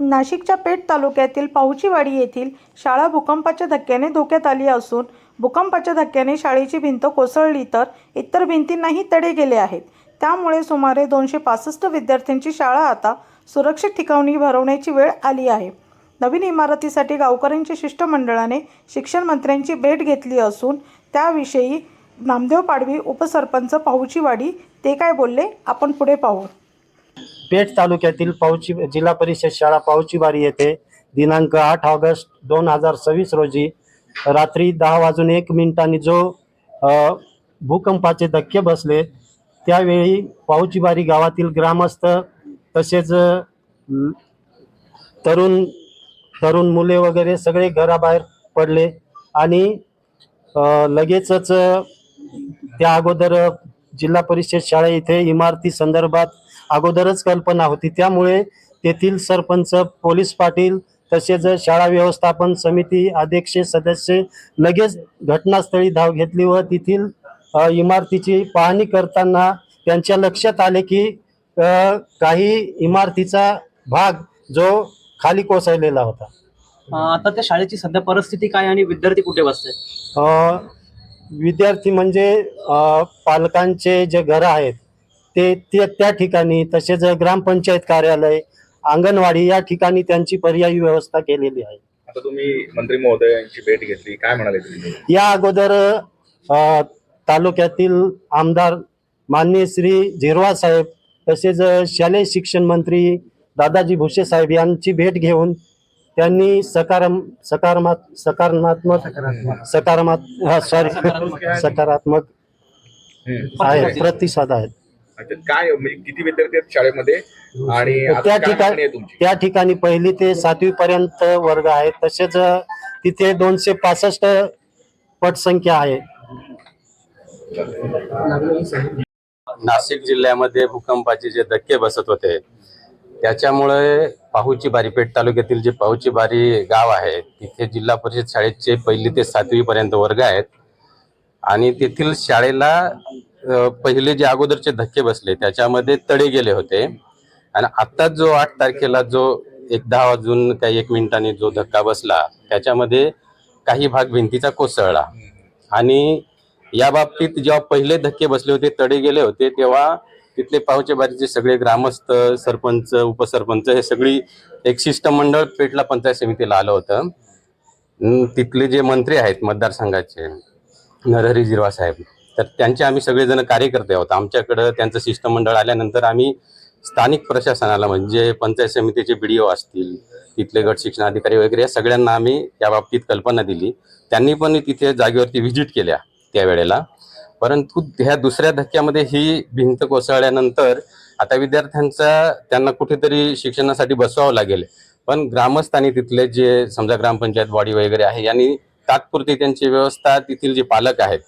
नाशिकच्या पेठ तालुक्यातील पाहुचीवाडी येथील शाळा भूकंपाच्या धक्क्याने धोक्यात आली असून भूकंपाच्या धक्क्याने शाळेची भिंत कोसळली तर इतर भिंतींनाही तडे गेले आहेत। त्यामुळे सुमारे 265 विद्यार्थ्यांची शाळा आता सुरक्षित ठिकाणी भरवण्याची वेळ आली आहे। नवीन इमारतीसाठी गावकऱ्यांच्या शिष्टमंडळाने शिक्षण मंत्र्यांची भेट घेतली असून त्याविषयी नामदेव पाडवी उपसरपंच पाहुचीवाडी ते काय बोलले आपण पुढे पाहू। पेठ तालुक्यातील जिल्हा परिषद शाळा पाहुचीवाडी येथे दिनांक 8 ऑगस्ट 2026 रोजी रात्री 10:01 जो भूकंपाचे धक्के बसले त्यावेळी पाहुचीवाडी गावातील ग्रामस्थ तसेच तरुण मुले वगैरे सगळे घराबाहेर पडले आणि लगेचच त्या अगोदर जिल्हा परिषद शाळा इथे इमारती संदर्भात अगोदरच कल्पना होती, त्यामुळे तेथील सरपंच, पोलीस पाटील तसेच शाळा व्यवस्थापन समिती अध्यक्ष सदस्य लगेच घटनास्थळी धाव घेतली व तेथील इमारतीची पाहणी करताना त्यांच्या लक्षात आले की काही इमारतीचा भाग जो खाली कोसळलेला होता। आता त्या शाळेची सध्या परिस्थिती काय आणि विद्यार्थी कुठे बसतात? विद्यार्थी म्हणजे पालकांचे जे घर आहेत ते त्या ठिकाणी, तसेच ग्रामपंचायत कार्यालय, अंगणवाडी या ठिकाणी त्यांची पर्यायी व्यवस्था केलेली आहे। आता तुम्ही मंत्री महोदयांची भेट घेतली, काय म्हणाले तुम्ही? या अगोदर तालुक्यातील आमदार माननीय श्री झिरवाळ साहेब तसेच शालेय शिक्षण मंत्री दादाजी भुसे साहेब यांची भेट घेऊन त्यांनी सकारात्मक प्रतिसाद आहेत। काय म्हणजे किती विद्यार्थी आहेत शाळेमध्ये आणि त्या ठिकाणी 1ली ते 7वी पर्यंत वर्ग आहेत, तसेच तिथे 265 पटसंख्या आहे। नाशिक जिल्ह्यामध्ये भूकंपाचे जे धक्के बसत होते त्याच्यामुळे पाहुचीवाडी पेठ तालुक्यातील जे पाहुचीवाडी गाव आहे तिथे जिल्हा परिषद शाळेचे 1ली ते 7वी पर्यंत वर्ग आहेत आणि तेथील शाळेला पहिले जे अगोदरचे धक्के बसले त्याच्यामध्ये तडे गेले होते आणि आता जो 8 तारखेला जो 10:01 जो धक्का बसला त्याच्यामध्ये काही भाग भिंतीचा कोसळला आणि या बाबतीत जेव्हा पहिले धक्के बसले होते, तडे गेले होते, तेव्हा तिथले पाहुचीवाडीचे सगळे ग्रामस्थ, सरपंच, उपसरपंच हे सगळी एक शिष्टमंडळ पेठला पंचायत समितीला आलं होतं। तिथले जे मंत्री आहेत मतदारसंघाचे नरहरी झिरवाळ साहेब, तर त्यांचे आम्ही सगळेजण कार्यकर्ते आहोत। आमच्याकडं त्यांचं शिष्टमंडळ आल्यानंतर आम्ही स्थानिक प्रशासनाला म्हणजे पंचायत समितीचे BDO असतील, तिथले गट शिक्षण अधिकारी वगैरे या सगळ्यांना आम्ही या बाबतीत कल्पना दिली। त्यांनी पण तिथे जागेवरती व्हिजिट केल्या त्यावेळेला, परंतु ह्या दुसऱ्या धक्क्यामध्ये ही भिंत कोसळल्यानंतर आता विद्यार्थ्यांचा त्यांना कुठेतरी शिक्षणासाठी बसवावं लागेल, पण ग्रामस्थांनी तिथले जे समजा ग्रामपंचायत बॉडी वगैरे आहे यांनी तात्पुरती त्यांची व्यवस्था, तिथील जे पालक आहेत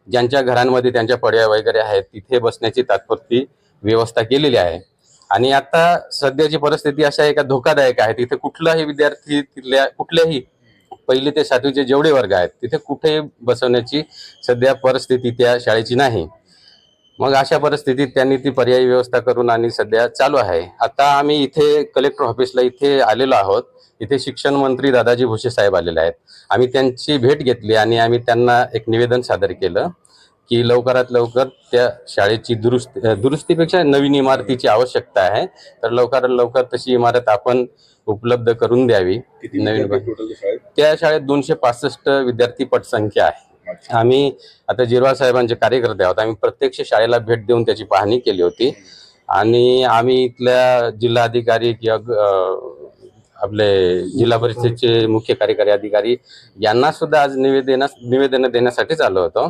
ज्यांच्या घरांमध्ये त्यांच्या पड्या वगैरे आहेत तिथे बसण्याची तात्पुरती व्यवस्था केलेली आहे। आणि आता सध्याची परिस्थिती अशा आहे का धोकादायक आहे, तिथे कुठलाही विद्यार्थी तिथल्या कुठल्याही 1ली ते 7वीचे जेवढे वर्ग आहेत तिथे कुठेही बसवण्याची सध्या परिस्थिती त्या शाळेची नाही। मग अशा परिस्थितीत त्यांनी ती पर्यायी व्यवस्था करून आणि सध्या चालू आहे। आता आम्ही इथे कलेक्टर ऑफिसला इथे आलेलो आहोत, इथे शिक्षण मंत्री दादाजी भुसे साहेब आलेले आहेत। आम्ही त्यांची भेट घेतली आणि आम्ही त्यांना एक निवेदन सादर केलं की लवकरात लवकर त्या शाळेची दुरुस्तीपेक्षा नवीन इमारतीची आवश्यकता आहे, तर लवकरात लवकर तशी इमारत आपण उपलब्ध करून द्यावी। नवीन त्या शाळेत 265 विद्यार्थी पटसंख्या आहे। आम्ही आता झिरवाळ साहेबांचे कार्यकर्ते आहोत, आम्ही प्रत्यक्ष शाळेला भेट देऊन त्याची पाहणी केली होती आणि आम्ही इथल्या जिल्हाधिकारी किंवा आपले जिल्हा परिषदेचे मुख्य कार्यकारी अधिकारी यांना सुद्धा आज निवेदन देण्यासाठीच आलो होतो,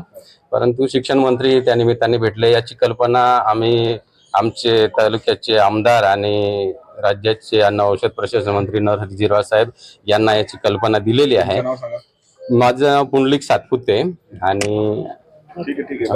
परंतु शिक्षण मंत्री त्या निमित्ताने भेटले। याची कल्पना आम्ही आमचे तालुक्याचे आमदार आणि राज्याचे अन्न औषध प्रशासन मंत्री नरहरी झिरवाळ साहेब यांना याची कल्पना दिलेली आहे। माझं नाव पुंडलिक सातपुते आणि